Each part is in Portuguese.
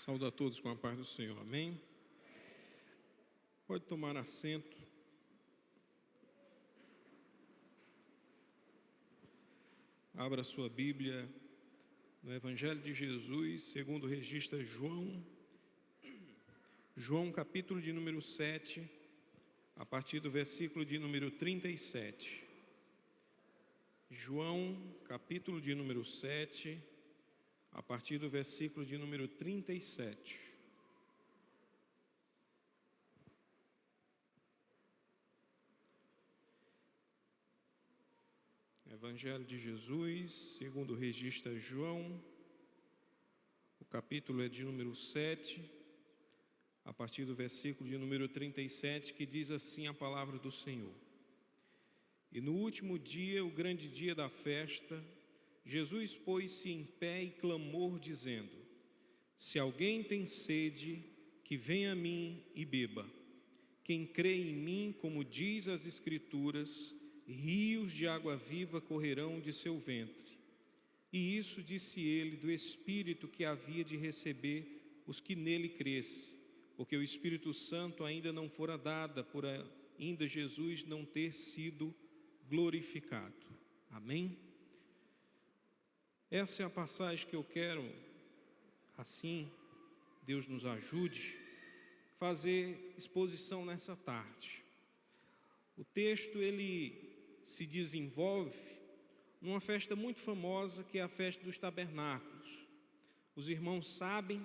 Saúdo a todos com a paz do Senhor, amém? Pode tomar assento. Abra sua Bíblia no Evangelho de Jesus, segundo o registro João capítulo de número 7, a partir do versículo de número 37. João capítulo de número 7, a partir do versículo de número 37. Evangelho de Jesus, segundo o registro João, o capítulo é de número 7, a partir do versículo de número 37, que diz assim a palavra do Senhor. E no último dia, o grande dia da festa, Jesus pôs-se em pé e clamou, dizendo: Se alguém tem sede, que venha a mim e beba. Quem crê em mim, como diz as Escrituras, rios de água viva correrão de seu ventre. E isso disse ele do Espírito que havia de receber os que nele crescem, porque o Espírito Santo ainda não fora dado, por ainda Jesus não ter sido glorificado. Amém? Essa é a passagem que eu quero, assim Deus nos ajude, fazer exposição nessa tarde. O texto ele se desenvolve numa festa muito famosa, que é a festa dos tabernáculos. Os irmãos sabem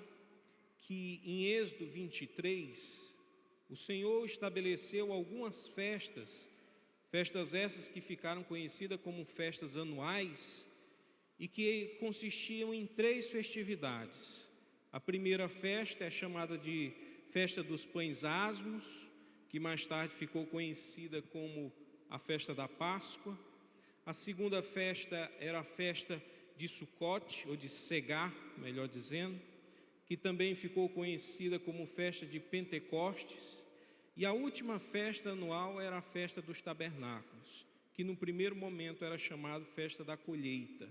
que em Êxodo 23, o Senhor estabeleceu algumas festas essas que ficaram conhecidas como festas anuais, e que consistiam em 3 festividades. A primeira festa é chamada de Festa dos Pães Asmos, que mais tarde ficou conhecida como a Festa da Páscoa. A segunda festa era a Festa de Sucote, ou de Segar, melhor dizendo, que também ficou conhecida como Festa de Pentecostes. E a última festa anual era a Festa dos Tabernáculos, que no primeiro momento era chamada Festa da Colheita.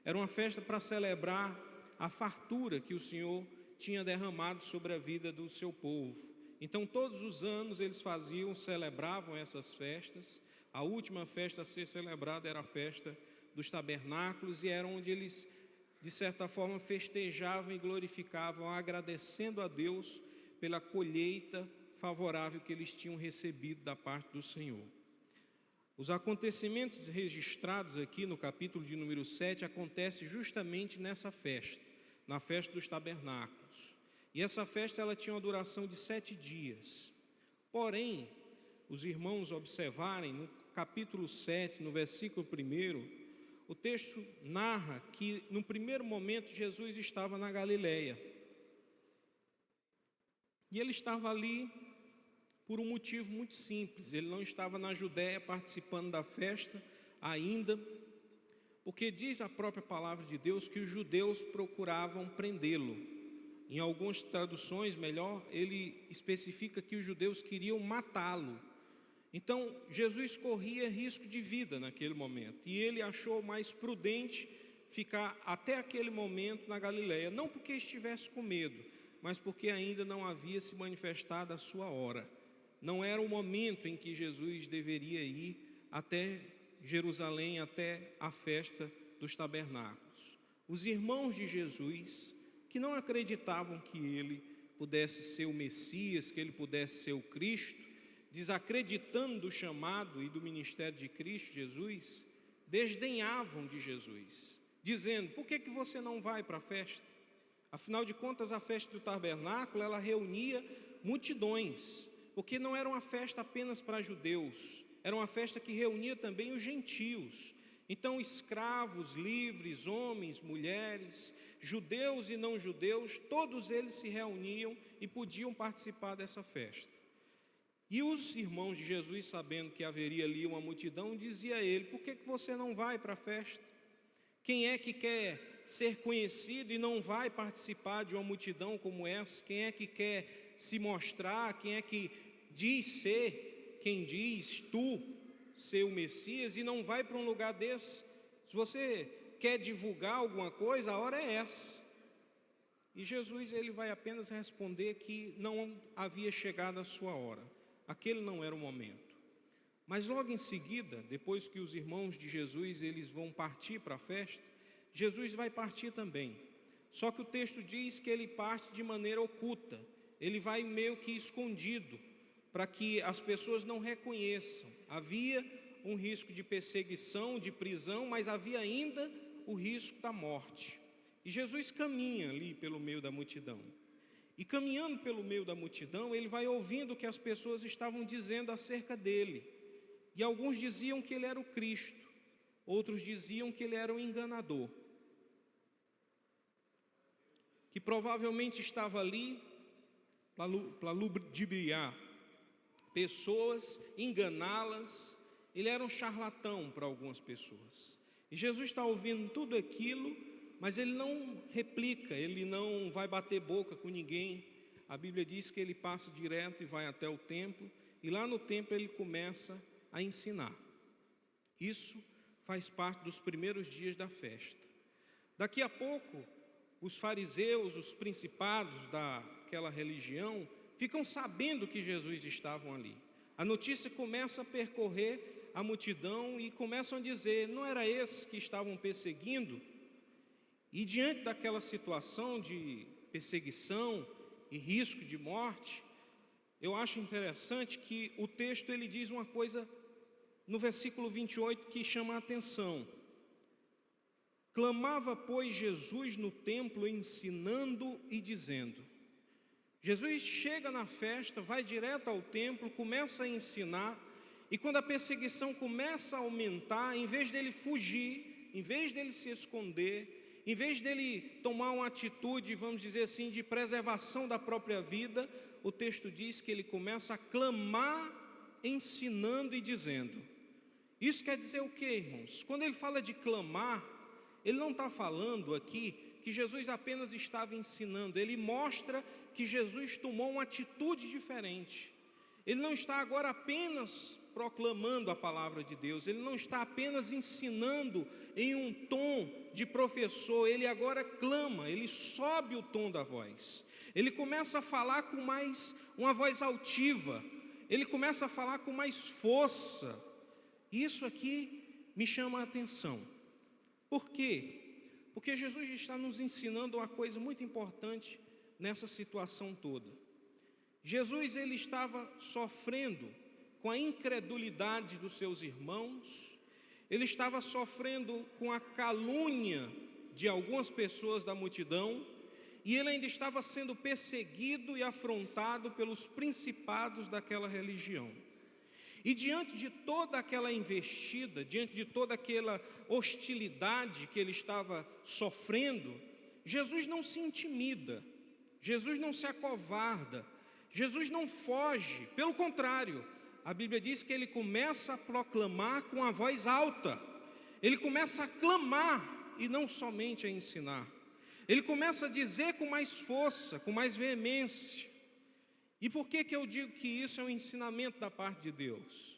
Era uma festa para celebrar a fartura que o Senhor tinha derramado sobre a vida do seu povo. Então todos os anos eles celebravam essas festas. A última festa a ser celebrada era a festa dos tabernáculos, e era onde eles, de certa forma, festejavam e glorificavam, agradecendo a Deus pela colheita favorável que eles tinham recebido da parte do Senhor. Os acontecimentos registrados aqui no capítulo de número 7 acontecem justamente nessa festa, na festa dos tabernáculos. E essa festa ela tinha uma duração de 7 dias. Porém, os irmãos observarem, no capítulo 7, no versículo 1, o texto narra que no primeiro momento Jesus estava na Galileia. E ele estava ali por um motivo muito simples. Ele não estava na Judéia participando da festa ainda, porque diz a própria palavra de Deus que os judeus procuravam prendê-lo. Em algumas traduções, melhor, ele especifica que os judeus queriam matá-lo. Então, Jesus corria risco de vida naquele momento, e ele achou mais prudente ficar até aquele momento na Galileia, não porque estivesse com medo, mas porque ainda não havia se manifestado a sua hora. Não era o momento em que Jesus deveria ir até Jerusalém, até a festa dos tabernáculos. Os irmãos de Jesus, que não acreditavam que ele pudesse ser o Messias, que ele pudesse ser o Cristo, desacreditando do chamado e do ministério de Cristo Jesus, desdenhavam de Jesus, dizendo: por que você não vai para a festa? Afinal de contas, a festa do tabernáculo, ela reunia multidões, porque não era uma festa apenas para judeus, era uma festa que reunia também os gentios. Então, escravos, livres, homens, mulheres, judeus e não judeus, todos eles se reuniam e podiam participar dessa festa. E os irmãos de Jesus, sabendo que haveria ali uma multidão, dizia a ele: por que você não vai para a festa? Quem é que quer ser conhecido e não vai participar de uma multidão como essa? Quem é que quer se mostrar? Quem é que diz ser, quem diz tu ser o Messias, e não vai para um lugar desse? Se você quer divulgar alguma coisa, a hora é essa. E Jesus ele vai apenas responder que não havia chegado a sua hora. Aquele não era o momento. Mas logo em seguida, depois que os irmãos de Jesus eles vão partir para a festa, Jesus vai partir também. Só que o texto diz que ele parte de maneira oculta. Ele vai meio que escondido, para que as pessoas não reconheçam. Havia um risco de perseguição, de prisão, mas havia ainda o risco da morte. E Jesus caminha ali pelo meio da multidão. E caminhando pelo meio da multidão, ele vai ouvindo o que as pessoas estavam dizendo acerca dele. E alguns diziam que ele era o Cristo, outros diziam que ele era um enganador, que provavelmente estava ali para ludibriar pessoas, enganá-las. Ele era um charlatão para algumas pessoas. E Jesus está ouvindo tudo aquilo, mas ele não replica, ele não vai bater boca com ninguém. A Bíblia diz que ele passa direto e vai até o templo, e lá no templo ele começa a ensinar. Isso faz parte dos primeiros dias da festa. Daqui a pouco, os fariseus, os principados daquela religião, ficam sabendo que Jesus estava ali. A notícia começa a percorrer a multidão e começam a dizer: não era esses que estavam perseguindo? E diante daquela situação de perseguição e risco de morte, eu acho interessante que o texto ele diz uma coisa no versículo 28 que chama a atenção. Clamava, pois, Jesus no templo, ensinando e dizendo. Jesus chega na festa, vai direto ao templo, começa a ensinar, e quando a perseguição começa a aumentar, em vez dele fugir, em vez dele se esconder, em vez dele tomar uma atitude, vamos dizer assim, de preservação da própria vida, o texto diz que ele começa a clamar, ensinando e dizendo. Isso quer dizer o quê, irmãos? Quando ele fala de clamar, ele não está falando aqui que Jesus apenas estava ensinando, ele mostra que Jesus tomou uma atitude diferente. Ele não está agora apenas proclamando a palavra de Deus, ele não está apenas ensinando em um tom de professor, ele agora clama, ele sobe o tom da voz, ele começa a falar com mais uma voz altiva, ele começa a falar com mais força. Isso aqui me chama a atenção. Por quê? Porque Jesus está nos ensinando uma coisa muito importante nessa situação toda. Jesus ele estava sofrendo com a incredulidade dos seus irmãos, ele estava sofrendo com a calúnia de algumas pessoas da multidão, e ele ainda estava sendo perseguido e afrontado pelos principados daquela religião. E diante de toda aquela investida, diante de toda aquela hostilidade que ele estava sofrendo, Jesus não se intimida, Jesus não se acovarda, Jesus não foge, pelo contrário, a Bíblia diz que ele começa a proclamar com a voz alta, ele começa a clamar e não somente a ensinar, ele começa a dizer com mais força, com mais veemência. E por que eu digo que isso é um ensinamento da parte de Deus?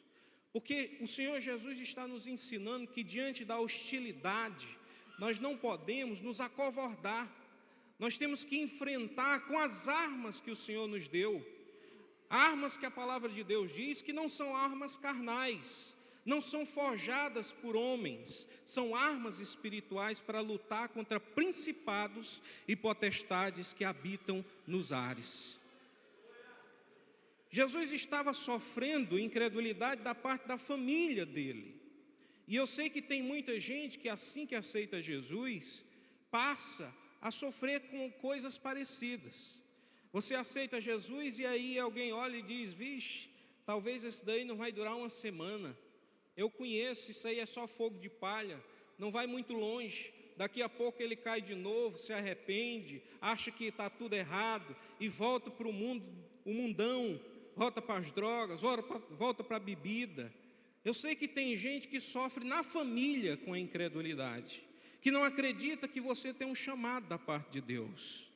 Porque o Senhor Jesus está nos ensinando que diante da hostilidade, nós não podemos nos acovardar, nós temos que enfrentar com as armas que o Senhor nos deu, armas que a palavra de Deus diz que não são armas carnais, não são forjadas por homens, são armas espirituais para lutar contra principados e potestades que habitam nos ares. Jesus estava sofrendo incredulidade da parte da família dele. E eu sei que tem muita gente que assim que aceita Jesus, passa a sofrer com coisas parecidas. Você aceita Jesus e aí alguém olha e diz: vixe, talvez esse daí não vai durar uma semana. Eu conheço, isso aí é só fogo de palha, não vai muito longe. Daqui a pouco ele cai de novo, se arrepende, acha que está tudo errado e volta para o mundão, volta para as drogas, volta para a bebida. Eu sei que tem gente que sofre na família com a incredulidade, que não acredita que você tem um chamado da parte de Deus.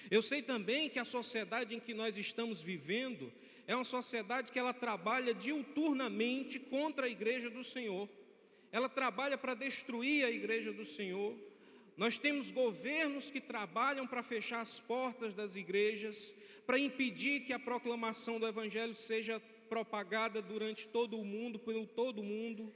Eu sei também que a sociedade em que nós estamos vivendo é uma sociedade que ela trabalha diuturnamente contra a igreja do Senhor. Ela trabalha para destruir a igreja do Senhor. Nós temos governos que trabalham para fechar as portas das igrejas, para impedir que a proclamação do Evangelho seja propagada durante todo o mundo, por todo o mundo.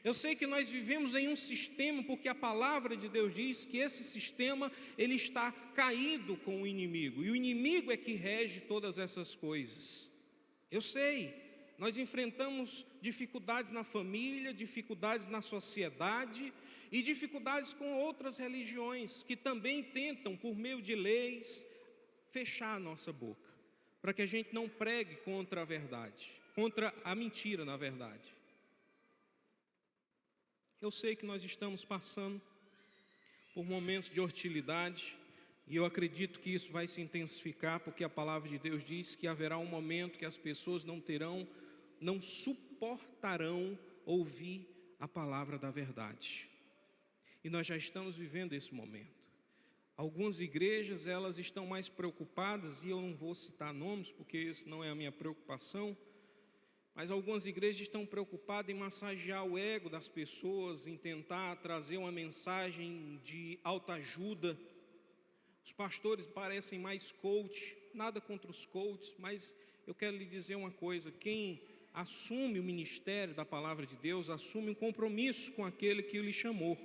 Eu sei que nós vivemos em um sistema, porque a palavra de Deus diz que esse sistema, ele está caído com o inimigo, e o inimigo é que rege todas essas coisas. Eu sei, nós enfrentamos dificuldades na família, dificuldades na sociedade, e dificuldades com outras religiões, que também tentam, por meio de leis, fechar a nossa boca, para que a gente não pregue contra a verdade, contra a mentira, na verdade. Eu sei que nós estamos passando por momentos de hostilidade, e eu acredito que isso vai se intensificar, porque a palavra de Deus diz que haverá um momento que as pessoas não suportarão ouvir a palavra da verdade. E nós já estamos vivendo esse momento. Algumas igrejas, elas estão mais preocupadas, e eu não vou citar nomes, porque isso não é a minha preocupação, mas algumas igrejas estão preocupadas em massagear o ego das pessoas, em tentar trazer uma mensagem de autoajuda. Os pastores parecem mais coach, nada contra os coaches, mas eu quero lhe dizer uma coisa: quem assume o ministério da palavra de Deus, assume um compromisso com aquele que lhe chamou.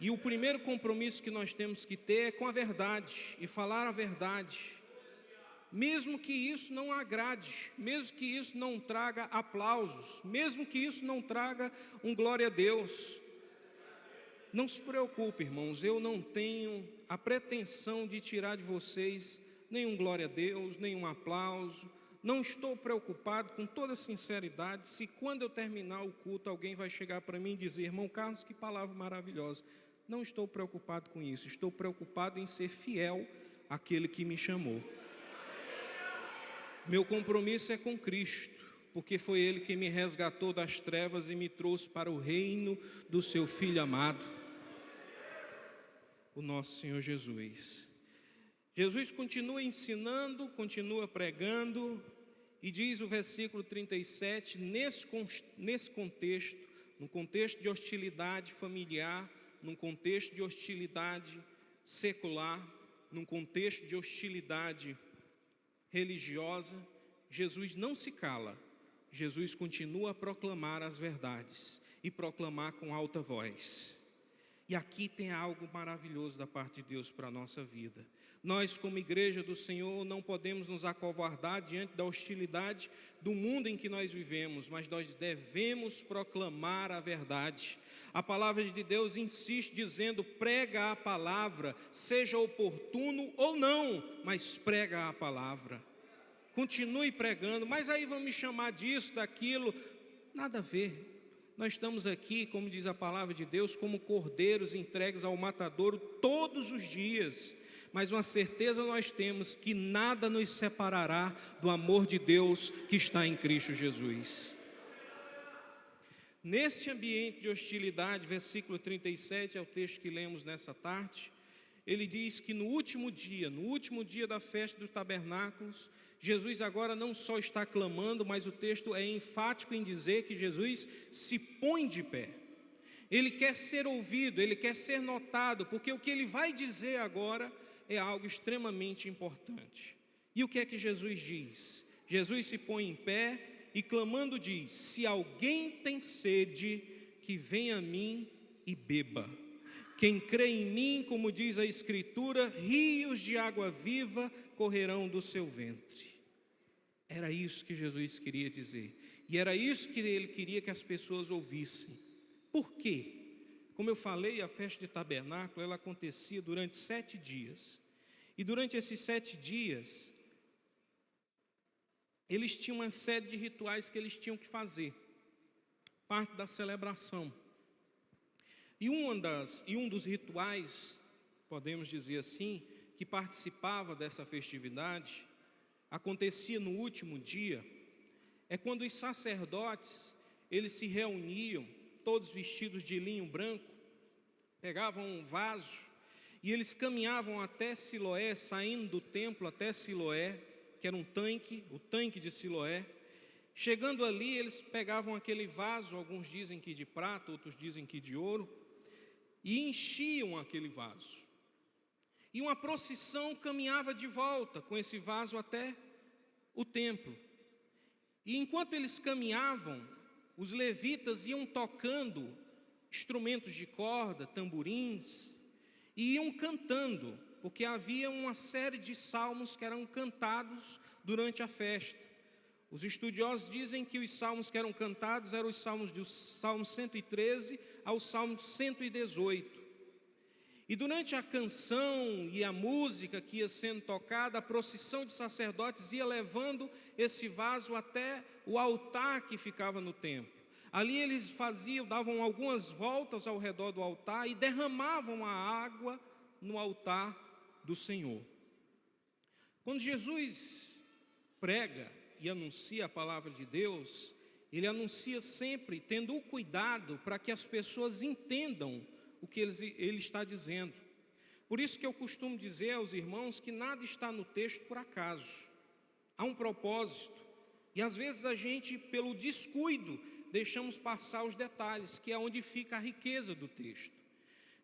E o primeiro compromisso que nós temos que ter é com a verdade, e falar a verdade. Mesmo que isso não agrade, mesmo que isso não traga aplausos, mesmo que isso não traga um glória a Deus. Não se preocupe, irmãos, eu não tenho a pretensão de tirar de vocês nenhum glória a Deus, nenhum aplauso. Não estou preocupado, com toda sinceridade, se quando eu terminar o culto alguém vai chegar para mim e dizer: irmão Carlos, que palavra maravilhosa. Não estou preocupado com isso, estou preocupado em ser fiel àquele que me chamou. Meu compromisso é com Cristo, porque foi Ele que me resgatou das trevas e me trouxe para o reino do seu Filho amado, o nosso Senhor Jesus. Jesus continua ensinando, continua pregando, e diz o versículo 37, nesse contexto, no contexto de hostilidade familiar, num contexto de hostilidade secular, num contexto de hostilidade religiosa, Jesus não se cala, Jesus continua a proclamar as verdades e proclamar com alta voz. E aqui tem algo maravilhoso da parte de Deus para a nossa vida. Nós, como igreja do Senhor, não podemos nos acovardar diante da hostilidade do mundo em que nós vivemos, mas nós devemos proclamar a verdade. A palavra de Deus insiste dizendo: prega a palavra, seja oportuno ou não, mas prega a palavra. Continue pregando, mas aí vão me chamar disso, daquilo. Nada a ver. Nós estamos aqui, como diz a palavra de Deus, como cordeiros entregues ao matadouro todos os dias. Mas uma certeza nós temos, que nada nos separará do amor de Deus que está em Cristo Jesus. Nesse ambiente de hostilidade, versículo 37 é o texto que lemos nessa tarde. Ele diz que no último dia da festa dos tabernáculos, Jesus agora não só está clamando, mas o texto é enfático em dizer que Jesus se põe de pé. Ele quer ser ouvido, ele quer ser notado, porque o que ele vai dizer agora é algo extremamente importante. E o que é que Jesus diz? Jesus se põe em pé e clamando diz: se alguém tem sede, que venha a mim e beba. Quem crê em mim, como diz a Escritura, rios de água viva correrão do seu ventre. Era isso que Jesus queria dizer. E era isso que ele queria que as pessoas ouvissem. Por quê? Como eu falei, a festa de tabernáculo, ela acontecia durante 7 dias. E durante esses 7 dias, eles tinham uma série de rituais que eles tinham que fazer. Parte da celebração. E um dos rituais, podemos dizer assim, que participava dessa festividade, acontecia no último dia, é quando os sacerdotes, eles se reuniam, todos vestidos de linho branco, pegavam um vaso, e eles caminhavam até Siloé, saindo do templo até Siloé, que era o tanque de Siloé. Chegando ali, eles pegavam aquele vaso, alguns dizem que de prata, outros dizem que de ouro, e enchiam aquele vaso. E uma procissão caminhava de volta com esse vaso até o templo. E enquanto eles caminhavam, os levitas iam tocando instrumentos de corda, tamborins, e iam cantando, porque havia uma série de salmos que eram cantados durante a festa. Os estudiosos dizem que os salmos que eram cantados eram os salmos do Salmo 113 ao Salmo 118. E durante a canção e a música que ia sendo tocada, a procissão de sacerdotes ia levando esse vaso até o altar que ficava no templo. Ali eles davam algumas voltas ao redor do altar e derramavam a água no altar do Senhor. Quando Jesus prega e anuncia a palavra de Deus, ele anuncia sempre tendo o cuidado para que as pessoas entendam o que ele está dizendo. Por isso que eu costumo dizer aos irmãos que nada está no texto por acaso. Há um propósito. E às vezes a gente, pelo descuido, deixamos passar os detalhes, que é onde fica a riqueza do texto.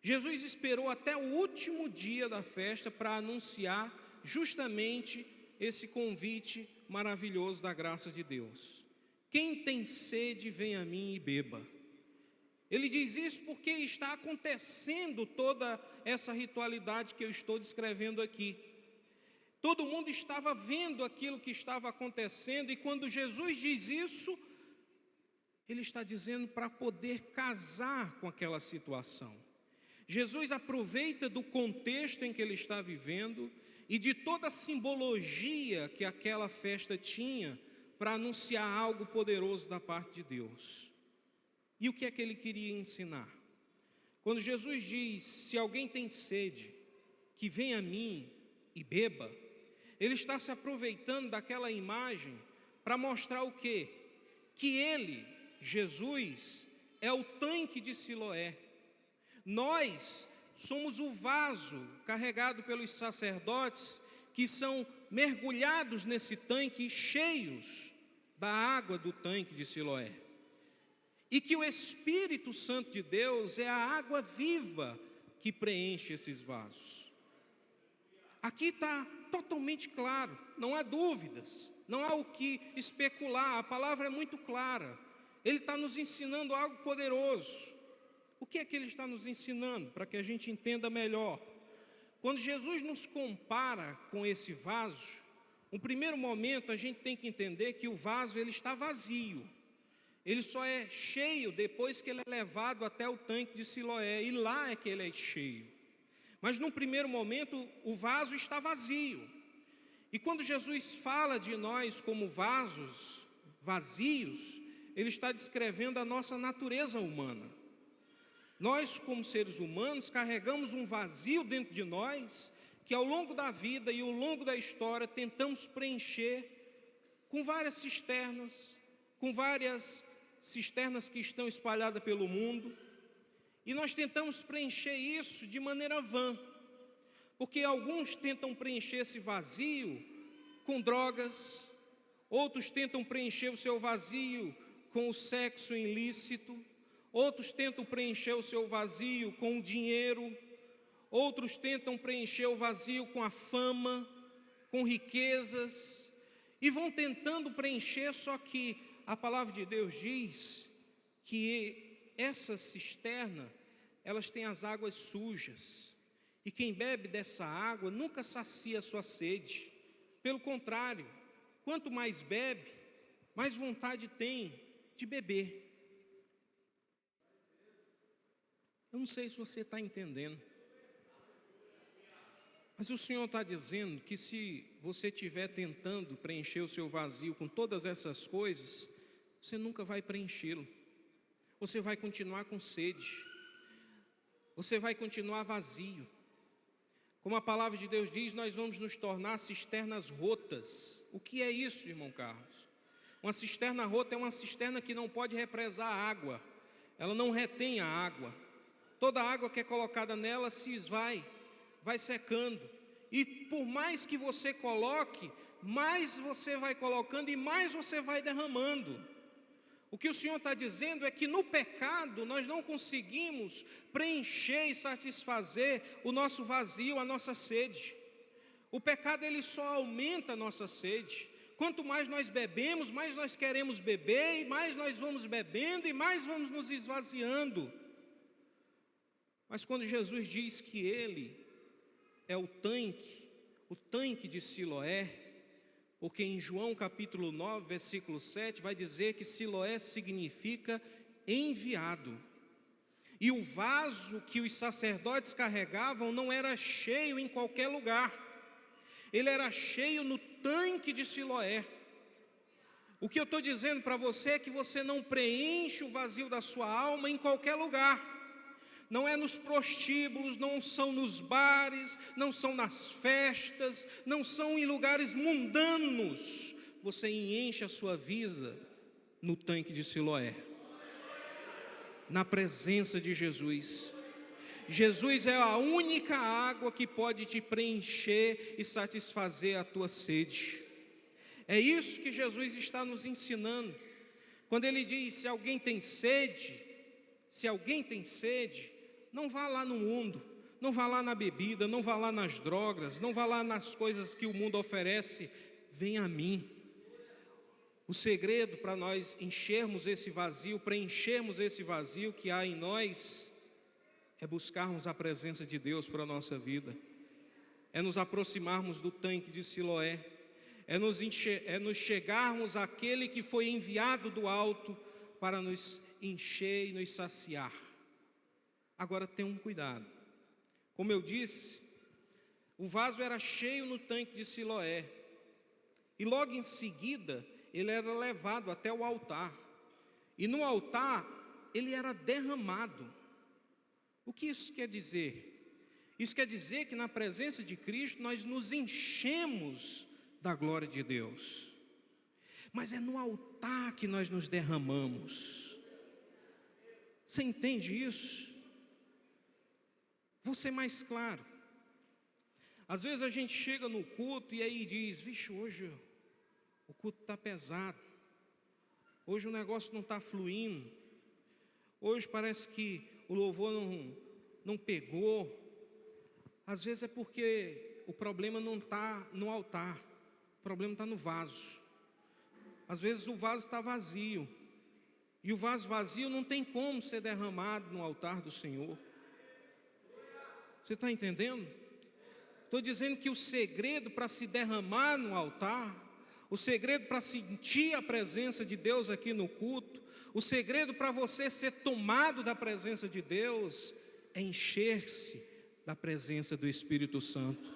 Jesus esperou até o último dia da festa para anunciar justamente esse convite maravilhoso da graça de Deus. Quem tem sede, vem a mim e beba. Ele diz isso porque está acontecendo toda essa ritualidade que eu estou descrevendo aqui. Todo mundo estava vendo aquilo que estava acontecendo, e quando Jesus diz isso, ele está dizendo para poder casar com aquela situação. Jesus aproveita do contexto em que ele está vivendo e de toda a simbologia que aquela festa tinha para anunciar algo poderoso da parte de Deus. E o que é que ele queria ensinar? Quando Jesus diz, se alguém tem sede, que venha a mim e beba, ele está se aproveitando daquela imagem para mostrar o quê? Que ele, Jesus, é o tanque de Siloé. Nós somos o vaso carregado pelos sacerdotes que são mergulhados nesse tanque, cheios da água do tanque de Siloé. E que o Espírito Santo de Deus é a água viva que preenche esses vasos. Aqui está totalmente claro, não há dúvidas, não há o que especular, a palavra é muito clara. Ele está nos ensinando algo poderoso. O que é que ele está nos ensinando? Para que a gente entenda melhor. Quando Jesus nos compara com esse vaso, no primeiro momento a gente tem que entender que o vaso ele está vazio. Ele só é cheio depois que ele é levado até o tanque de Siloé, e lá é que ele é cheio. Mas no primeiro momento o vaso está vazio. E quando Jesus fala de nós como vasos vazios, ele está descrevendo a nossa natureza humana. Nós, como seres humanos, carregamos um vazio dentro de nós, que ao longo da vida e ao longo da história tentamos preencher com várias cisternas que estão espalhadas pelo mundo, e nós tentamos preencher isso de maneira vã, porque alguns tentam preencher esse vazio com drogas, outros tentam preencher o seu vazio com o sexo ilícito, outros tentam preencher o seu vazio com o dinheiro, outros tentam preencher o vazio com a fama, com riquezas, e vão tentando preencher, só que a palavra de Deus diz que essa cisterna, elas têm as águas sujas, e quem bebe dessa água nunca sacia a sua sede. Pelo contrário, quanto mais bebe, mais vontade tem de beber. Eu não sei se você está entendendo, mas o Senhor está dizendo que se você estiver tentando preencher o seu vazio com todas essas coisas, você nunca vai preenchê-lo. Você vai continuar com sede, você vai continuar vazio. Como a palavra de Deus diz, nós vamos nos tornar cisternas rotas. O que é isso, irmão Carlos? Uma cisterna rota é uma cisterna que não pode represar água, ela não retém a água. Toda a água que é colocada nela se esvai, vai secando. E por mais que você coloque, mais você vai colocando e mais você vai derramando. O que o Senhor está dizendo é que no pecado nós não conseguimos preencher e satisfazer o nosso vazio, a nossa sede. O pecado ele só aumenta a nossa sede. Quanto mais nós bebemos, mais nós queremos beber, e mais nós vamos bebendo, e mais vamos nos esvaziando. Mas quando Jesus diz que Ele é o tanque de Siloé, porque em João capítulo 9, versículo 7, vai dizer que Siloé significa enviado. E o vaso que os sacerdotes carregavam não era cheio em qualquer lugar. Ele era cheio no tanque de Siloé. O que eu estou dizendo para você é que você não preenche o vazio da sua alma em qualquer lugar. Não é nos prostíbulos, não são nos bares, não são nas festas, não são em lugares mundanos. Você enche a sua vida no tanque de Siloé, na presença de Jesus. Jesus é a única água que pode te preencher e satisfazer a tua sede. É isso que Jesus está nos ensinando. Quando Ele diz, se alguém tem sede, não vá lá no mundo, não vá lá na bebida, não vá lá nas drogas, não vá lá nas coisas que o mundo oferece, venha a mim. O segredo para nós enchermos esse vazio, preenchermos esse vazio que há em nós, é buscarmos a presença de Deus para a nossa vida, é nos aproximarmos do tanque de Siloé, é nos chegarmos àquele que foi enviado do alto para nos encher e nos saciar. Agora tenha um cuidado. Como eu disse, o vaso era cheio no tanque de Siloé, e logo em seguida ele era levado até o altar, e no altar ele era derramado. O que isso quer dizer? Isso quer dizer que na presença de Cristo nós nos enchemos da glória de Deus, mas é no altar que nós nos derramamos. Você entende isso? Vou ser mais claro. Às vezes a gente chega no culto e aí diz, vixe, hoje o culto está pesado, hoje o negócio não está fluindo, hoje parece que o louvor não pegou. Às vezes é porque o problema não está no altar, o problema está no vaso. Às vezes o vaso está vazio, e o vaso vazio não tem como ser derramado no altar do Senhor. Você está entendendo? Estou dizendo que o segredo para se derramar no altar, o segredo para sentir a presença de Deus aqui no culto, o segredo para você ser tomado da presença de Deus, é encher-se da presença do Espírito Santo.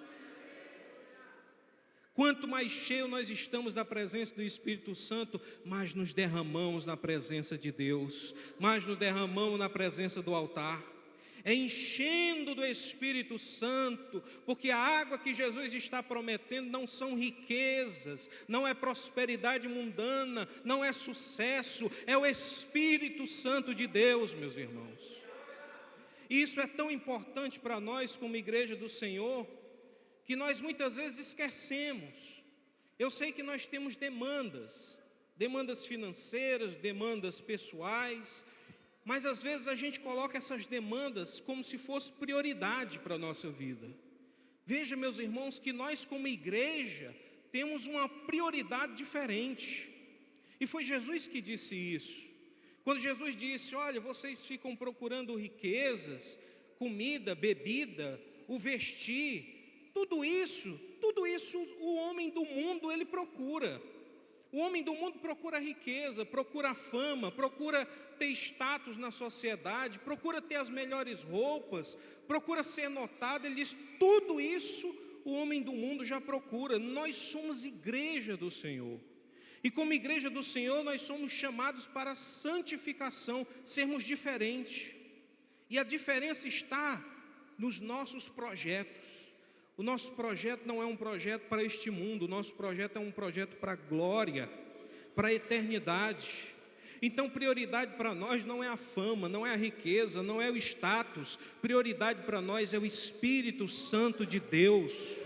Quanto mais cheio nós estamos da presença do Espírito Santo, mais nos derramamos na presença de Deus, mais nos derramamos na presença do altar. É enchendo do Espírito Santo, porque a água que Jesus está prometendo não são riquezas, não é prosperidade mundana, não é sucesso, é o Espírito Santo de Deus, meus irmãos. E isso é tão importante para nós como igreja do Senhor, que nós muitas vezes esquecemos. Eu sei que nós temos demandas financeiras, demandas pessoais, mas às vezes a gente coloca essas demandas como se fosse prioridade para a nossa vida. Veja, meus irmãos, que nós como igreja temos uma prioridade diferente. E foi Jesus que disse isso. Quando Jesus disse, olha, vocês ficam procurando riquezas, comida, bebida, o vestir, tudo isso o homem do mundo ele procura. O homem do mundo procura riqueza, procura fama, procura ter status na sociedade, procura ter as melhores roupas, procura ser notado. Ele diz, tudo isso o homem do mundo já procura. Nós somos igreja do Senhor. E como igreja do Senhor, nós somos chamados para a santificação, sermos diferentes. E a diferença está nos nossos projetos. O nosso projeto não é um projeto para este mundo, o nosso projeto é um projeto para a glória, para a eternidade. Então prioridade para nós não é a fama, não é a riqueza, não é o status. Prioridade para nós é o Espírito Santo de Deus.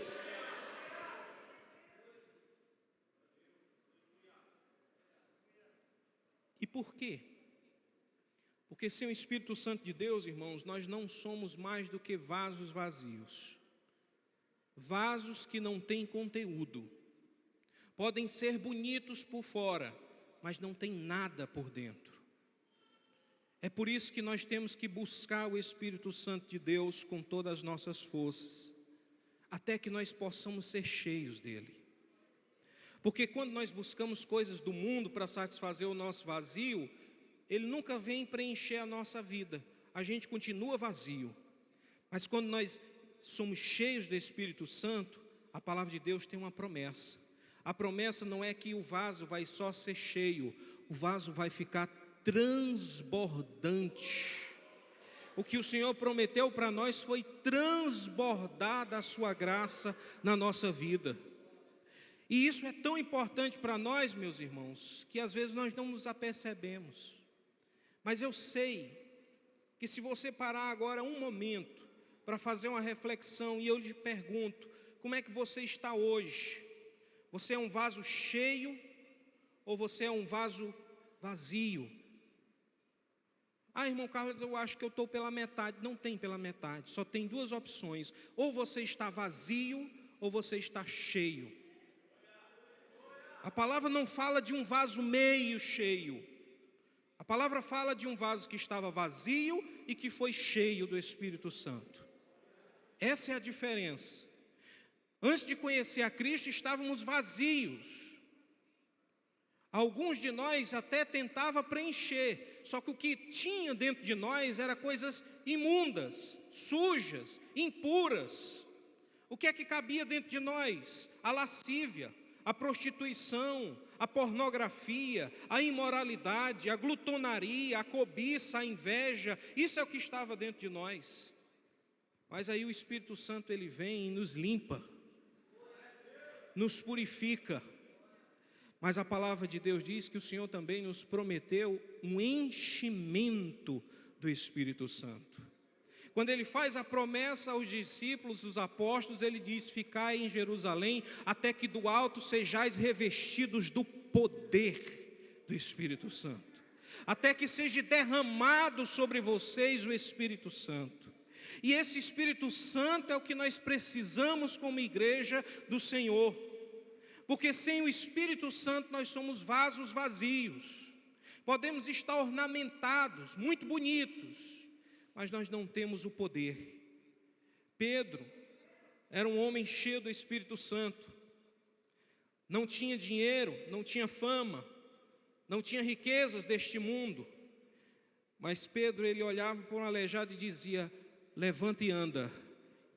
E por quê? Porque sem o Espírito Santo de Deus, irmãos, nós não somos mais do que vasos vazios. Vasos que não têm conteúdo. Podem ser bonitos por fora, mas não tem nada por dentro. É por isso que nós temos que buscar o Espírito Santo de Deus com todas as nossas forças, até que nós possamos ser cheios dele. Porque quando nós buscamos coisas do mundo para satisfazer o nosso vazio, ele nunca vem preencher a nossa vida, a gente continua vazio. Mas quando nós somos cheios do Espírito Santo, a palavra de Deus tem uma promessa. A promessa não é que o vaso vai só ser cheio, o vaso vai ficar transbordante. O que o Senhor prometeu para nós foi transbordar da sua graça na nossa vida. E isso é tão importante para nós, meus irmãos, que às vezes nós não nos apercebemos. Mas eu sei que se você parar agora um momento para fazer uma reflexão, e eu lhe pergunto, como é que você está hoje? Você é um vaso cheio ou você é um vaso vazio? Ah, irmão Carlos, eu acho que eu estou pela metade. Não tem pela metade, só tem duas opções. Ou você está vazio ou você está cheio. A palavra não fala de um vaso meio cheio. A palavra fala de um vaso que estava vazio e que foi cheio do Espírito Santo. Essa é a diferença. Antes de conhecer a Cristo, estávamos vazios. Alguns de nós até tentavam preencher, só que o que tinha dentro de nós era coisas imundas, sujas, impuras. O que é que cabia dentro de nós? A lascívia, a prostituição, a pornografia, a imoralidade, a glutonaria, a cobiça, a inveja. Isso é o que estava dentro de nós. Mas aí o Espírito Santo ele vem e nos limpa, nos purifica. Mas a palavra de Deus diz que o Senhor também nos prometeu um enchimento do Espírito Santo. Quando ele faz a promessa aos discípulos, os apóstolos, ele diz: ficai em Jerusalém, até que do alto sejais revestidos do poder do Espírito Santo. Até que seja derramado sobre vocês o Espírito Santo. E esse Espírito Santo é o que nós precisamos como igreja do Senhor. Porque sem o Espírito Santo nós somos vasos vazios. Podemos estar ornamentados, muito bonitos, mas nós não temos o poder. Pedro era um homem cheio do Espírito Santo. Não tinha dinheiro, não tinha fama, não tinha riquezas deste mundo. Mas Pedro, ele olhava para um aleijado e dizia: levanta e anda.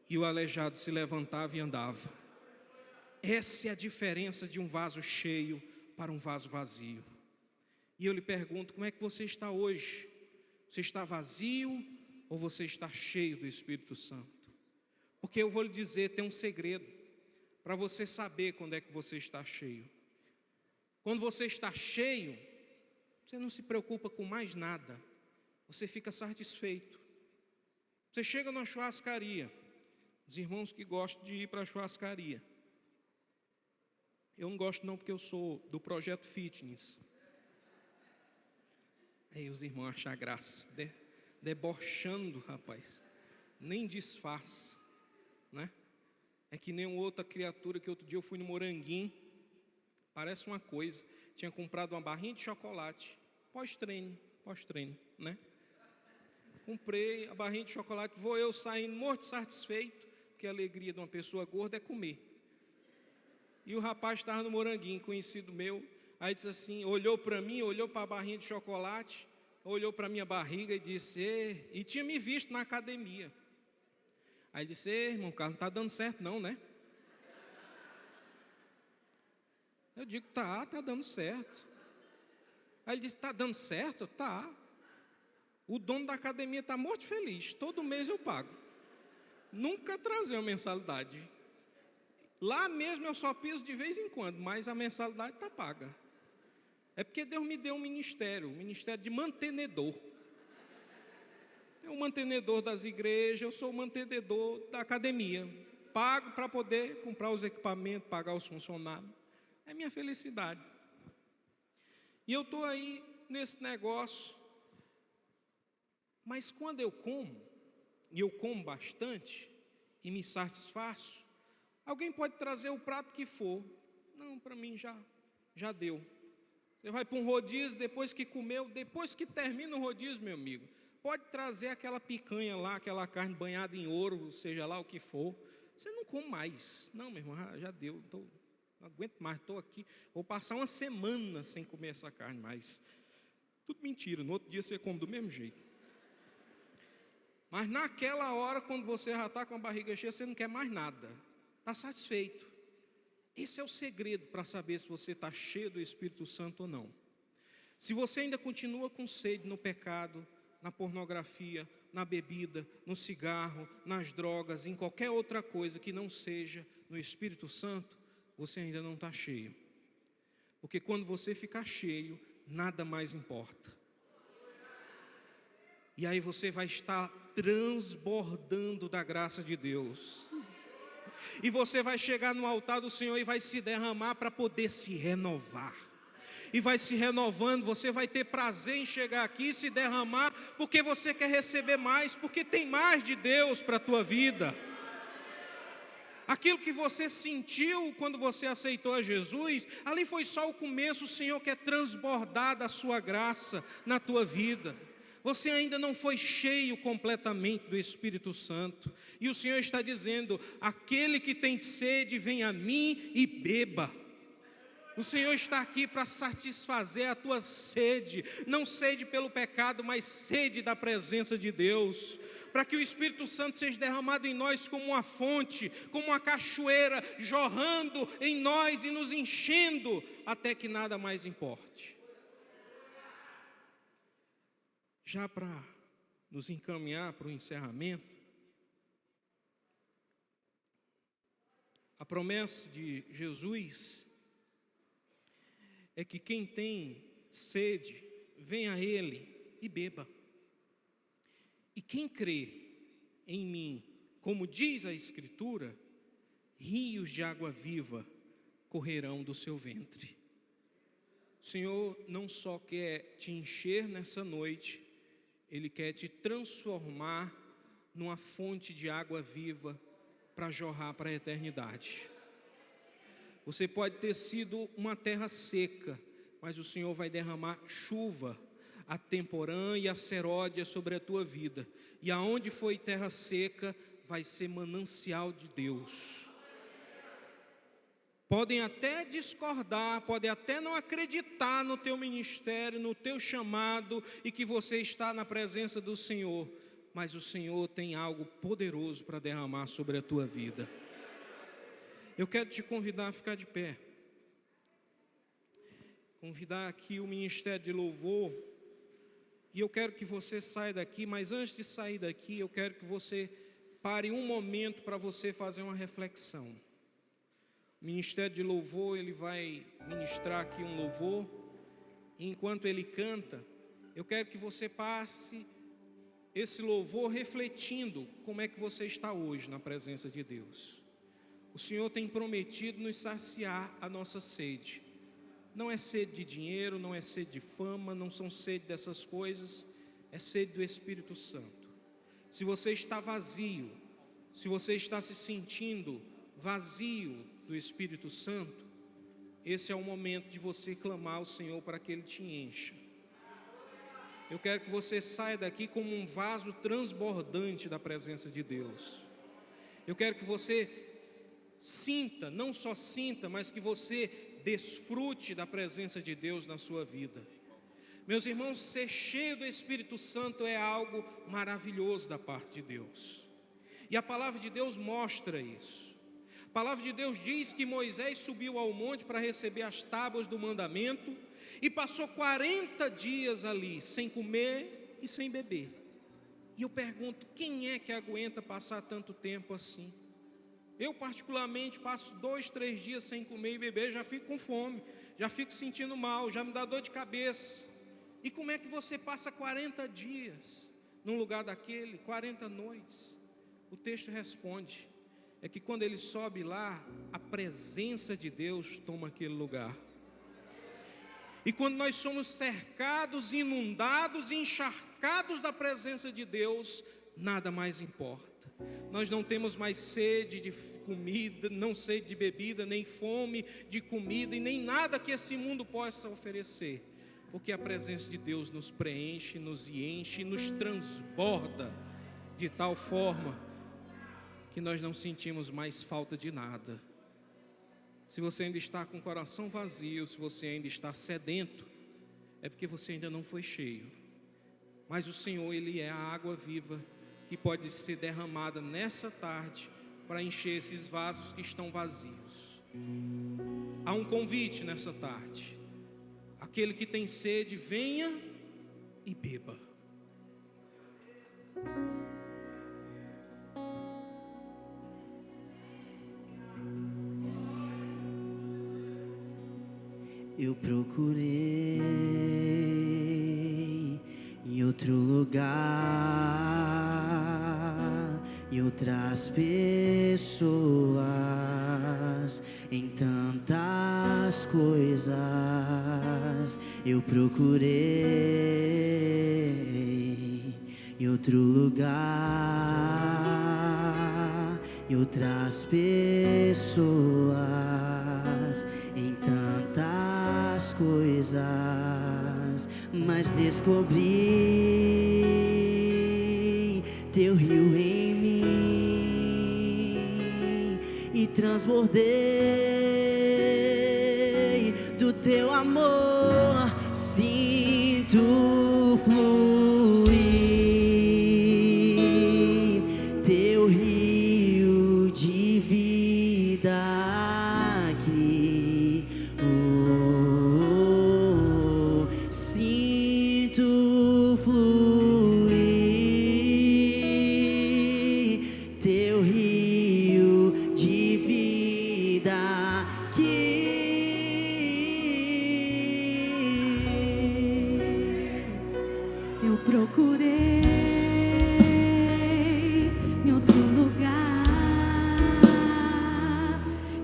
E o aleijado se levantava e andava. Essa é a diferença de um vaso cheio para um vaso vazio. E eu lhe pergunto, como é que você está hoje? Você está vazio ou você está cheio do Espírito Santo? Porque eu vou lhe dizer, tem um segredo para você saber quando é que você está cheio. Quando você está cheio, você não se preocupa com mais nada. Você fica satisfeito. Você chega numa churrascaria. Os irmãos que gostam de ir para a churrascaria. Eu não gosto não, porque eu sou do projeto fitness. Aí os irmãos acham graça. Debochando, rapaz. Nem disfarça, né? É que nem uma outra criatura que outro dia eu fui no Moranguinho. Parece uma coisa. Tinha comprado uma barrinha de chocolate. Pós-treino, né? Comprei a barrinha de chocolate. Vou eu saindo morto satisfeito, porque a alegria de uma pessoa gorda é comer. E o rapaz estava no Moranguinho, conhecido meu. Aí disse assim, olhou para mim, olhou para a barrinha de chocolate, olhou para a minha barriga e disse: e tinha me visto na academia. Aí disse: irmão Carlos, não está dando certo não, né? Eu digo: tá dando certo. Aí ele disse: está dando certo? Tá. O dono da academia está morto feliz, todo mês eu pago. Nunca atrasei uma mensalidade. Lá mesmo eu só piso de vez em quando, mas a mensalidade está paga. É porque Deus me deu um ministério de mantenedor. É o mantenedor das igrejas, eu sou o mantenedor da academia. Pago para poder comprar os equipamentos, pagar os funcionários. É minha felicidade. E eu estou aí nesse negócio. Mas quando eu como, e eu como bastante, e me satisfaço, alguém pode trazer o prato que for. Não, para mim já deu. Você vai para um rodízio, depois que comeu, depois que termina o rodízio, meu amigo, pode trazer aquela picanha lá, aquela carne banhada em ouro, seja lá o que for. Você não come mais. Não, meu irmão, já deu, não aguento mais, estou aqui. Vou passar uma semana sem comer essa carne mais. Tudo mentira, no outro dia você come do mesmo jeito. Mas naquela hora, quando você já está com a barriga cheia, você não quer mais nada. Está satisfeito. Esse é o segredo para saber se você está cheio do Espírito Santo ou não. Se você ainda continua com sede no pecado, na pornografia, na bebida, no cigarro, nas drogas, em qualquer outra coisa que não seja no Espírito Santo, você ainda não está cheio. Porque quando você ficar cheio, nada mais importa. E aí você vai estar transbordando da graça de Deus. E você vai chegar no altar do Senhor e vai se derramar para poder se renovar. E vai se renovando, você vai ter prazer em chegar aqui e se derramar, porque você quer receber mais, porque tem mais de Deus para a tua vida. Aquilo que você sentiu quando você aceitou a Jesus, ali foi só o começo. O Senhor quer transbordar da sua graça na tua vida. Você ainda não foi cheio completamente do Espírito Santo. E o Senhor está dizendo: aquele que tem sede, vem a mim e beba. O Senhor está aqui para satisfazer a tua sede. Não sede pelo pecado, mas sede da presença de Deus. Para que o Espírito Santo seja derramado em nós como uma fonte, como uma cachoeira, jorrando em nós e nos enchendo, até que nada mais importe. Já para nos encaminhar para o encerramento, a promessa de Jesus é que quem tem sede, venha a Ele e beba. E quem crê em mim, como diz a Escritura, rios de água viva correrão do seu ventre. O Senhor não só quer te encher nessa noite, Ele quer te transformar numa fonte de água viva para jorrar para a eternidade. Você pode ter sido uma terra seca, mas o Senhor vai derramar chuva, a temporã e a seródia sobre a tua vida. E aonde foi terra seca, vai ser manancial de Deus. Podem até discordar, podem até não acreditar no teu ministério, no teu chamado e que você está na presença do Senhor, mas o Senhor tem algo poderoso para derramar sobre a tua vida. Eu quero te convidar a ficar de pé. Convidar aqui o ministério de louvor. E eu quero que você saia daqui, mas antes de sair daqui, eu quero que você pare um momento para você fazer uma reflexão. O ministério de louvor, ele vai ministrar aqui um louvor. E enquanto ele canta, eu quero que você passe esse louvor refletindo como é que você está hoje na presença de Deus. O Senhor tem prometido nos saciar a nossa sede. Não é sede de dinheiro, não é sede de fama, não são sede dessas coisas, é sede do Espírito Santo. Se você está vazio, se você está se sentindo vazio do Espírito Santo, esse é o momento de você clamar ao Senhor para que Ele te encha. Eu quero que você saia daqui como um vaso transbordante da presença de Deus. Eu quero que você sinta, não só sinta, mas que você desfrute da presença de Deus na sua vida. Meus irmãos, ser cheio do Espírito Santo é algo maravilhoso da parte de Deus. E a palavra de Deus mostra isso. A palavra de Deus diz que Moisés subiu ao monte para receber as tábuas do mandamento e passou 40 dias ali, sem comer e sem beber. E eu pergunto, quem é que aguenta passar tanto tempo assim? Eu particularmente passo 2, 3 dias sem comer e beber, já fico com fome, já fico sentindo mal, já me dá dor de cabeça. E como é que você passa 40 dias num lugar daquele, 40 noites? O texto responde, é que quando ele sobe lá, a presença de Deus toma aquele lugar. E quando nós somos cercados, inundados e encharcados da presença de Deus, nada mais importa. Nós não temos mais sede de comida, não sede de bebida, nem fome de comida e nem nada que esse mundo possa oferecer, porque a presença de Deus nos preenche, nos enche, nos transborda de tal forma que nós não sentimos mais falta de nada. Se você ainda está com o coração vazio, se você ainda está sedento, é porque você ainda não foi cheio. Mas o Senhor, Ele é a água viva que pode ser derramada nessa tarde para encher esses vasos que estão vazios. Há um convite nessa tarde. Aquele que tem sede, venha e beba. Eu procurei em outro lugar, em outras pessoas, em tantas coisas. Eu procurei em outro lugar, em outras pessoas, em tantas coisas, mas descobri teu rio em mim e transbordei do teu amor. Sinto fluir teu rio de vida aqui. Sinto fluir teu rio de vida aqui. Eu procurei em outro lugar,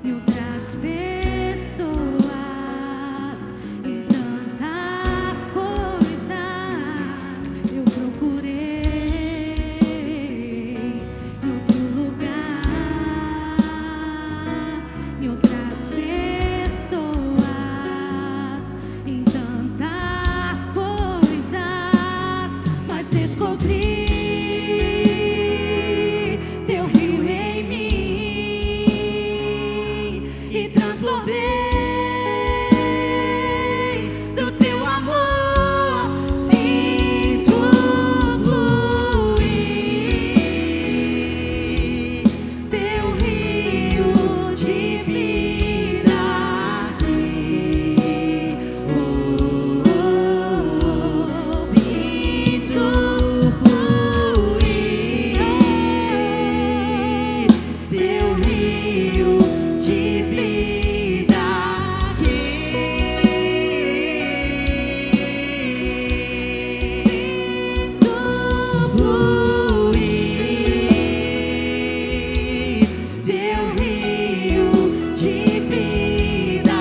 em outras pessoas, em tantas coisas. Eu procurei em outro lugar, em outras pessoas, em tantas coisas, mas descobri teu rio em mim e transbordei do teu amor. Sinto fluir teu rio de vida aqui. Sinto fluir teu rio de vida aqui. Sinto fluir teu rio de vida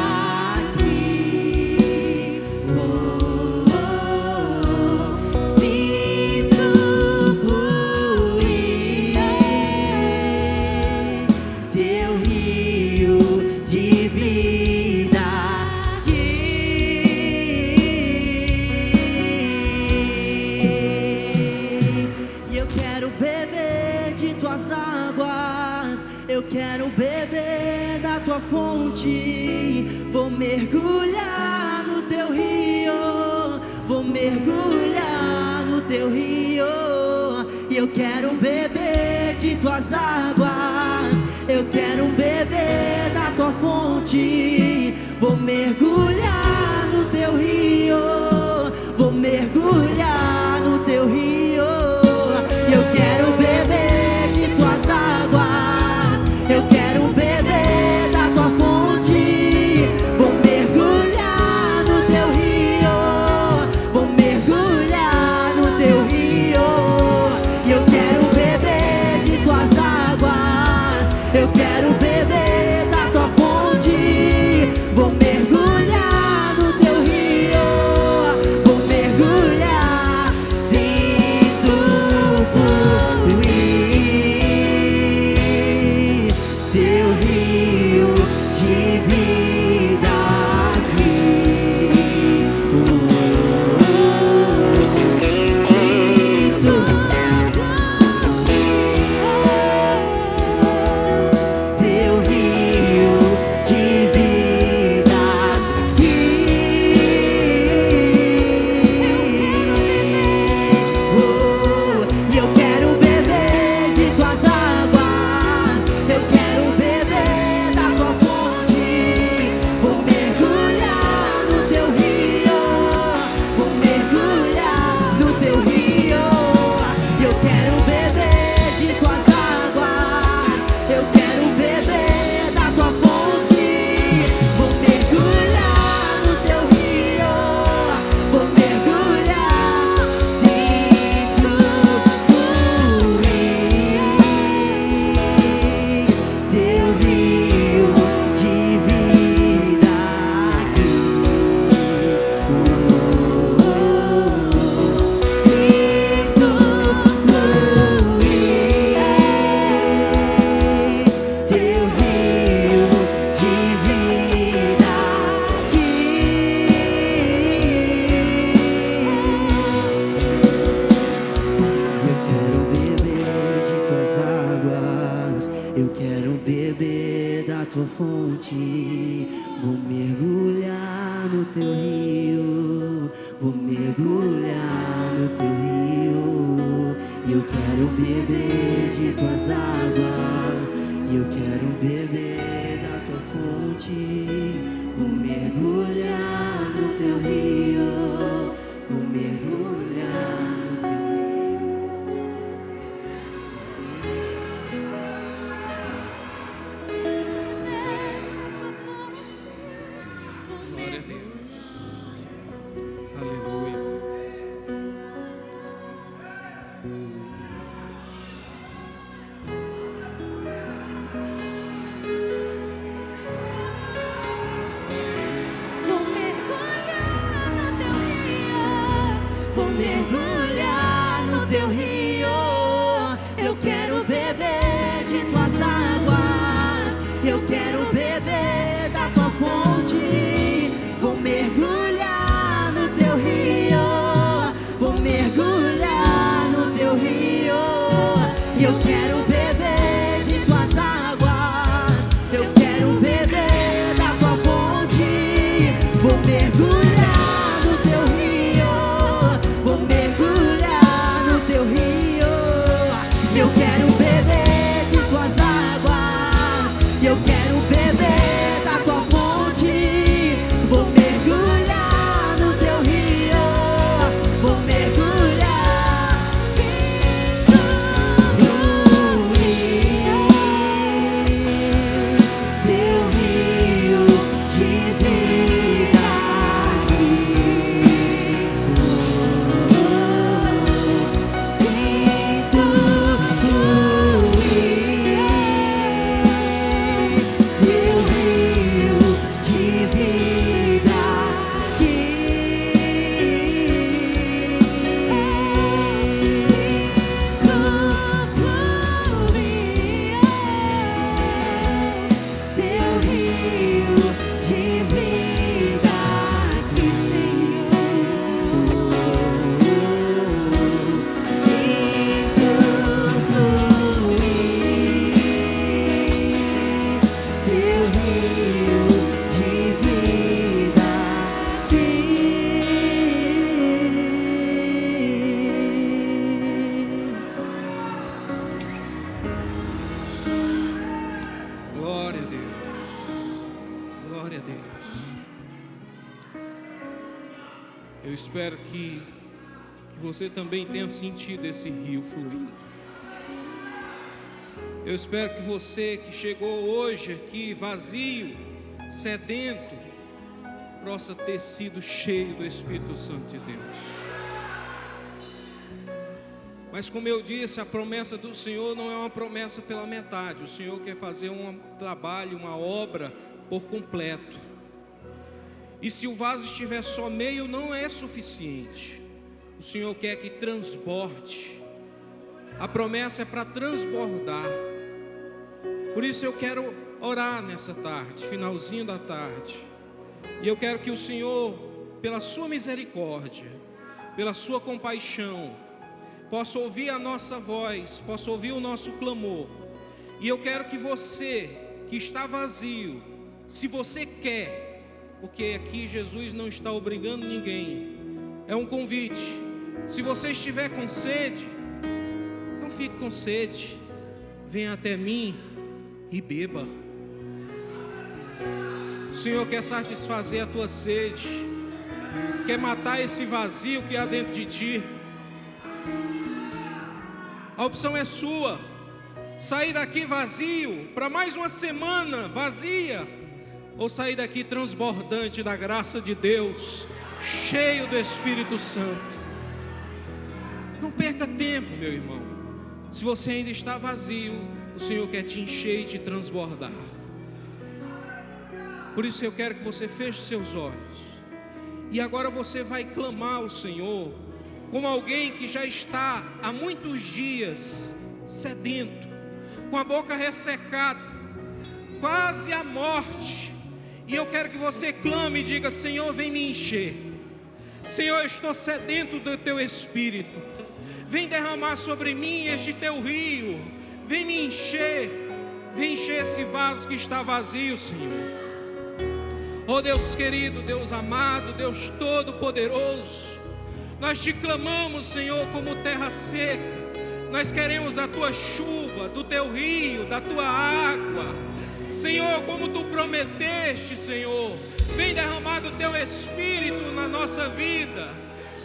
aqui. Sinto fluir teu rio de vida aqui. E eu quero beber de tuas águas, eu quero beber da tua fonte. Vou mergulhar no teu rio, vou mergulhar no teu rio. E eu quero beber de tuas águas, eu quero beber da tua fonte. Vou mergulhar no teu rio, vou mergulhar no teu rio. E eu quero beber de tuas águas, eu quero beber da tua fonte. Vou mergulhar no teu rio, vou mergulhar no teu rio. E eu quero beber de tuas águas, eu quero beber da tua fonte. Vou mergulhar no teu rio, vou mergulhar no teu rio. E eu quero beber de tuas águas, e eu quero beber da tua fonte. Vou mergulhar no teu rio, vou mergulhar no teu Glória a Deus. Aleluia. Vou mergulhar no teu rio, eu quero beber de tuas águas, eu quero beber da tua fonte. Vou mergulhar no teu rio, vou mergulhar no teu rio, eu quero beber de tuas águas, eu quero beber da tua fonte. Vou mergulhar no teu rio, vou mergulhar no teu rio, eu quero beber de tuas águas, eu quero beber da tua fonte. Vou mergulhar no teu rio, vou mergulhar no rio, teu rio de vida aqui. Sinto fluir, teu rio de vida aqui. Sinto fluir, teu rio de vida aqui, Senhor. Sinto fluir, teu rio de vida Glória a Deus. Glória a Deus. Eu espero que você também tenha sentido esse rio fluindo. Eu espero que você que chegou hoje aqui vazio, sedento, possa ter sido cheio do Espírito Santo de Deus. Mas como eu disse, a promessa do Senhor não é uma promessa pela metade. O Senhor quer fazer um trabalho, uma obra por completo. E se o vaso estiver só meio, não é suficiente. O Senhor quer que transborde. A promessa é para transbordar. Por isso eu quero orar nessa tarde, finalzinho da tarde. E eu quero que o Senhor, pela sua misericórdia, pela sua compaixão, possa ouvir a nossa voz, possa ouvir o nosso clamor. E eu quero que você que está vazio, se você quer, porque aqui Jesus não está obrigando ninguém, é um convite. Se você estiver com sede, não fique com sede, venha até mim e beba. O Senhor quer satisfazer a tua sede, quer matar esse vazio que há dentro de ti. A opção é sua: sair daqui vazio para mais uma semana vazia, ou sair daqui transbordante da graça de Deus, cheio do Espírito Santo. Não perca tempo, meu irmão. Se você ainda está vazio, o Senhor quer te encher e te transbordar. Por isso eu quero que você feche seus olhos. E agora você vai clamar ao Senhor como alguém que já está há muitos dias sedento, com a boca ressecada, quase à morte. E eu quero que você clame e diga: Senhor, vem me encher. Senhor, eu estou sedento do teu Espírito. Vem derramar sobre mim este teu rio. Vem me encher. Vem encher esse vaso que está vazio, Senhor. Oh Deus querido, Deus amado, Deus todo-poderoso, nós te clamamos, Senhor, como terra seca. Nós queremos da tua chuva, do teu rio, da tua água. Senhor, como tu prometeste, Senhor, vem derramar do teu Espírito na nossa vida.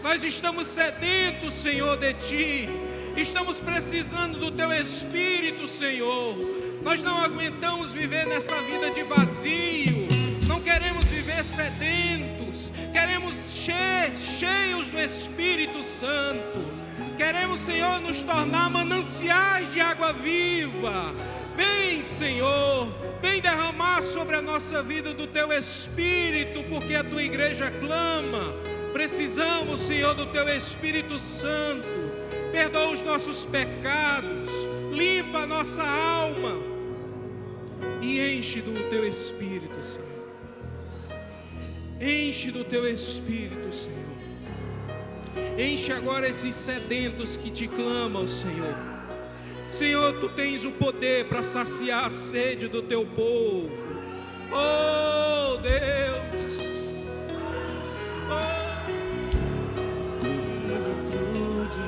Nós estamos sedentos, Senhor, de ti. Estamos precisando do teu Espírito, Senhor. Nós não aguentamos viver nessa vida de vazio. Não queremos viver sedentos. Queremos cheios do Espírito Santo. Queremos, Senhor, nos tornar mananciais de água viva. Vem, Senhor, vem derramar sobre a nossa vida do teu Espírito, porque a tua igreja clama. Precisamos, Senhor, do teu Espírito Santo. Perdoa os nossos pecados, limpa a nossa alma e enche do teu Espírito, Senhor. Enche do teu Espírito, Senhor. Enche agora esses sedentos que te clamam, Senhor. Senhor, tu tens o poder para saciar a sede do teu povo. Oh, Deus. Dentro de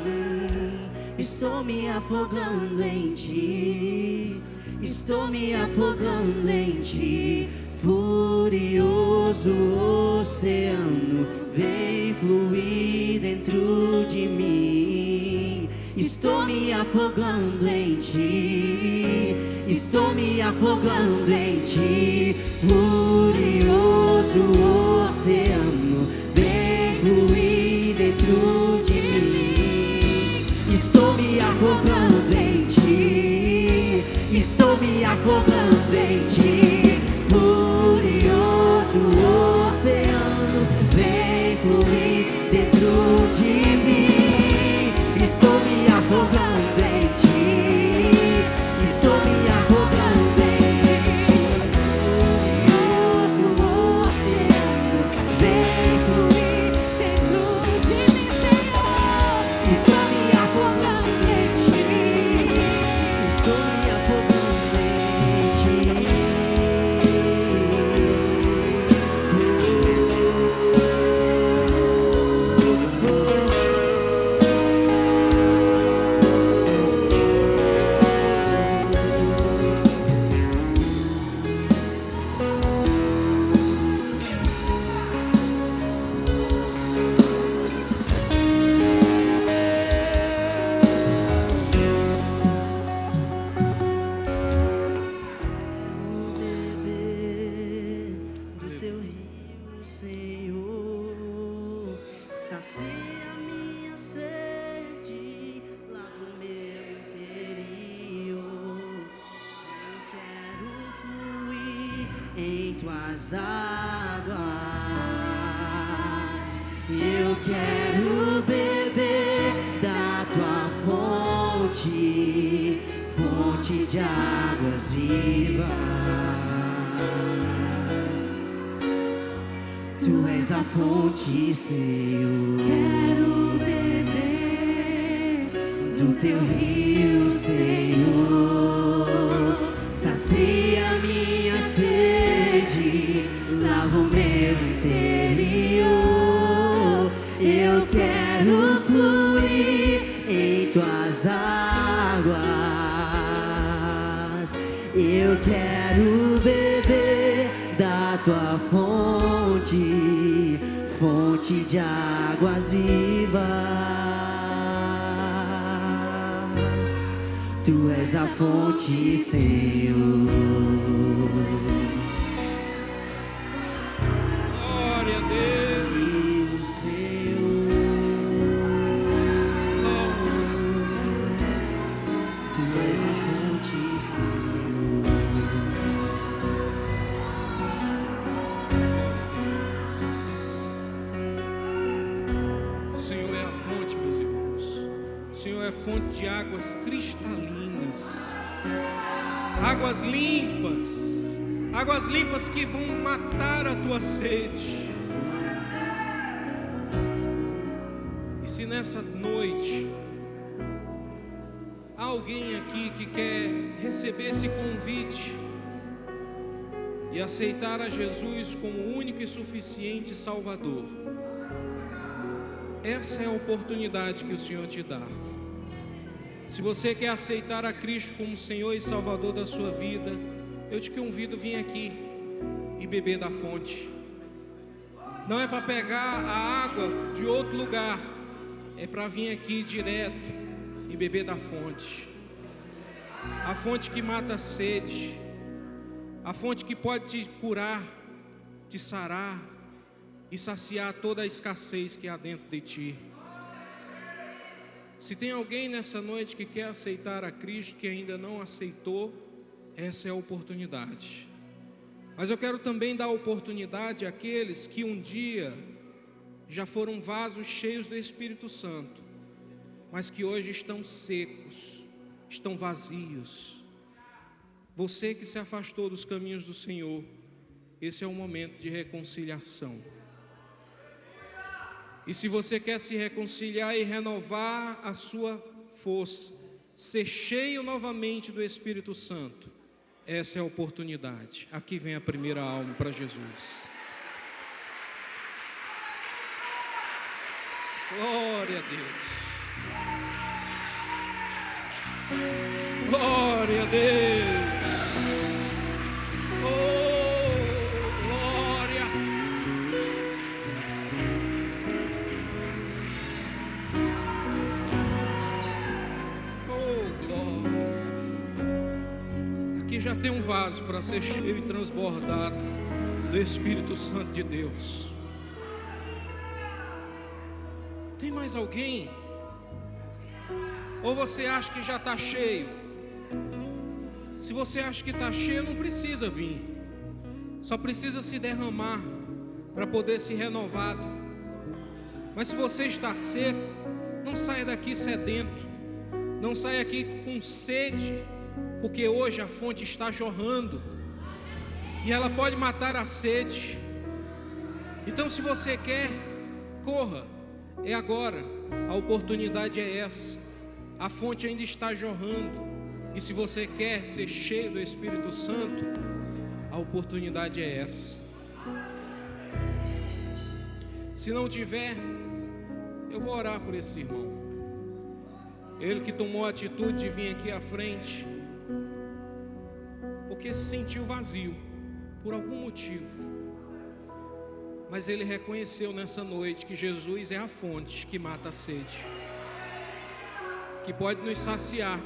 mim, estou me afogando em ti. Estou me afogando em ti. Furioso oceano, vem fluir dentro de mim. Estou me afogando em ti. Estou me afogando em ti. Furioso oceano, vem fluir dentro de mim. Estou me afogando em ti. Estou me afogando em ti. Furioso oceano, vem fluir dentro de mim. Estou me afogando em ti. Estou me afogando em ti. Furioso oceano, vem fluir dentro de mim, Senhor. Estou me afogando em ti. Estou me afogando em ti. Do teu rio, Senhor, sacia minha sede, lava o meu interior. Eu quero fluir em tuas águas. Eu quero beber da tua fonte, fonte de águas vivas. Tu és a fonte, Senhor. Quero beber do teu rio, Senhor. Sacia minha sede, lava o meu interior. Eu quero fluir em tuas águas. Eu quero beber da tua fonte, fonte de águas vivas. Tu és a fonte, Senhor. Glória a Deus. Rio, Senhor. Tu és a fonte, Senhor. O Senhor é a fonte, meus irmãos. O Senhor é a fonte de águas cristalinas, águas limpas que vão matar a tua sede. E se nessa noite há alguém aqui que quer receber esse convite e aceitar a Jesus como o único e suficiente Salvador, essa é a oportunidade que o Senhor te dá. Se você quer aceitar a Cristo como Senhor e Salvador da sua vida, eu te convido a vir aqui e beber da fonte. Não é para pegar a água de outro lugar, é para vir aqui direto e beber da fonte. A fonte que mata a sede, a fonte que pode te curar, te sarar e saciar toda a escassez que há dentro de ti. Se tem alguém nessa noite que quer aceitar a Cristo, que ainda não aceitou, essa é a oportunidade. Mas eu quero também dar oportunidade àqueles que um dia já foram vasos cheios do Espírito Santo, mas que hoje estão secos, estão vazios. Você que se afastou dos caminhos do Senhor, esse é um momento de reconciliação. E se você quer se reconciliar e renovar a sua força, ser cheio novamente do Espírito Santo, essa é a oportunidade. Aqui vem a primeira alma para Jesus. Glória a Deus. Glória a Deus. Oh, glória. Oh, glória. Aqui já tem um vaso para ser cheio e transbordado do Espírito Santo de Deus. Tem mais alguém? Ou você acha que já está cheio? Se você acha que está cheio, não precisa vir. Só precisa se derramar para poder ser renovado. Mas se você está seco, não saia daqui sedento. Não saia aqui com sede, porque hoje a fonte está jorrando e ela pode matar a sede. Então, se você quer, corra. É agora. A oportunidade é essa. A fonte ainda está jorrando. E se você quer ser cheio do Espírito Santo, a oportunidade é essa. Se não tiver, eu vou orar por esse irmão. Ele que tomou a atitude de vir aqui à frente, porque se sentiu vazio, por algum motivo. Mas ele reconheceu nessa noite que Jesus é a fonte que mata a sede, que pode nos saciar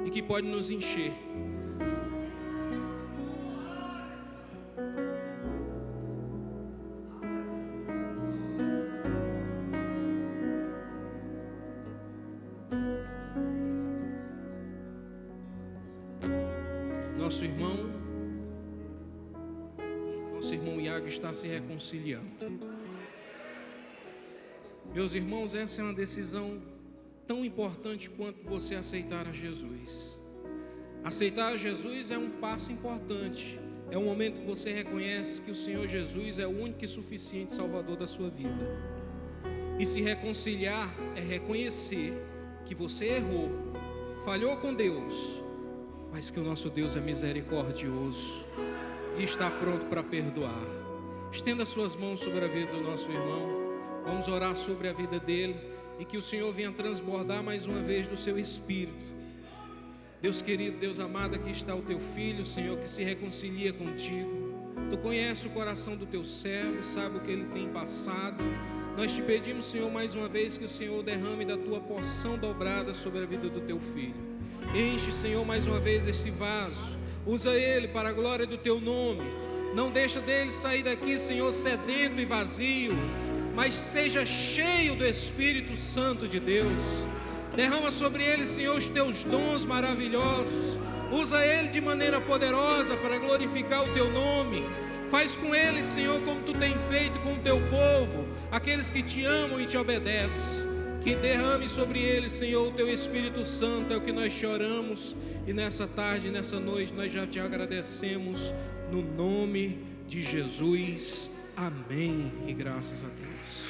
e que pode nos encher. Nosso irmão Iago está se reconciliando. Meus irmãos, essa é uma decisão tão importante quanto você aceitar a Jesus. Aceitar a Jesus é um passo importante. É um momento que você reconhece que o Senhor Jesus é o único e suficiente Salvador da sua vida. E se reconciliar é reconhecer que você errou, falhou com Deus, mas que o nosso Deus é misericordioso e está pronto para perdoar. Estenda suas mãos sobre a vida do nosso irmão. Vamos orar sobre a vida dele e que o Senhor venha transbordar mais uma vez do seu Espírito. Deus querido, Deus amado, aqui está o teu filho, Senhor, que se reconcilia contigo. Tu conheces o coração do teu servo, sabe o que ele tem passado. Nós te pedimos, Senhor, mais uma vez que o Senhor derrame da tua porção dobrada sobre a vida do teu filho. Enche, Senhor, mais uma vez esse vaso. Usa ele para a glória do teu nome. Não deixa dele sair daqui, Senhor, sedento e vazio, mas seja cheio do Espírito Santo de Deus. Derrama sobre ele, Senhor, os teus dons maravilhosos. Usa ele de maneira poderosa para glorificar o teu nome. Faz com ele, Senhor, como tu tem feito com o teu povo, aqueles que te amam e te obedecem. Que derrame sobre ele, Senhor, o teu Espírito Santo. É o que nós choramos. E nessa tarde, nessa noite, nós já te agradecemos no nome de Jesus. Amém. E graças a Deus.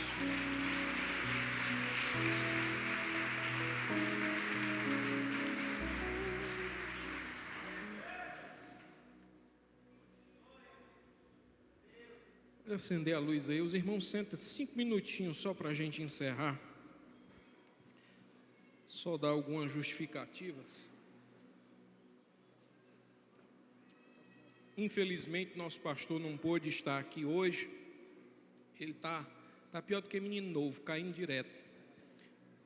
Pode acender a luz aí. Os irmãos sentam 5 minutinhos só para a gente encerrar. Só dar algumas justificativas. Infelizmente, nosso pastor não pôde estar aqui hoje. Ele está pior do que menino novo, caindo direto.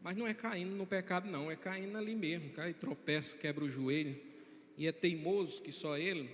Mas não é caindo no pecado, não. É caindo ali mesmo. Cai, tropeça, quebra o joelho. E é teimoso que só ele.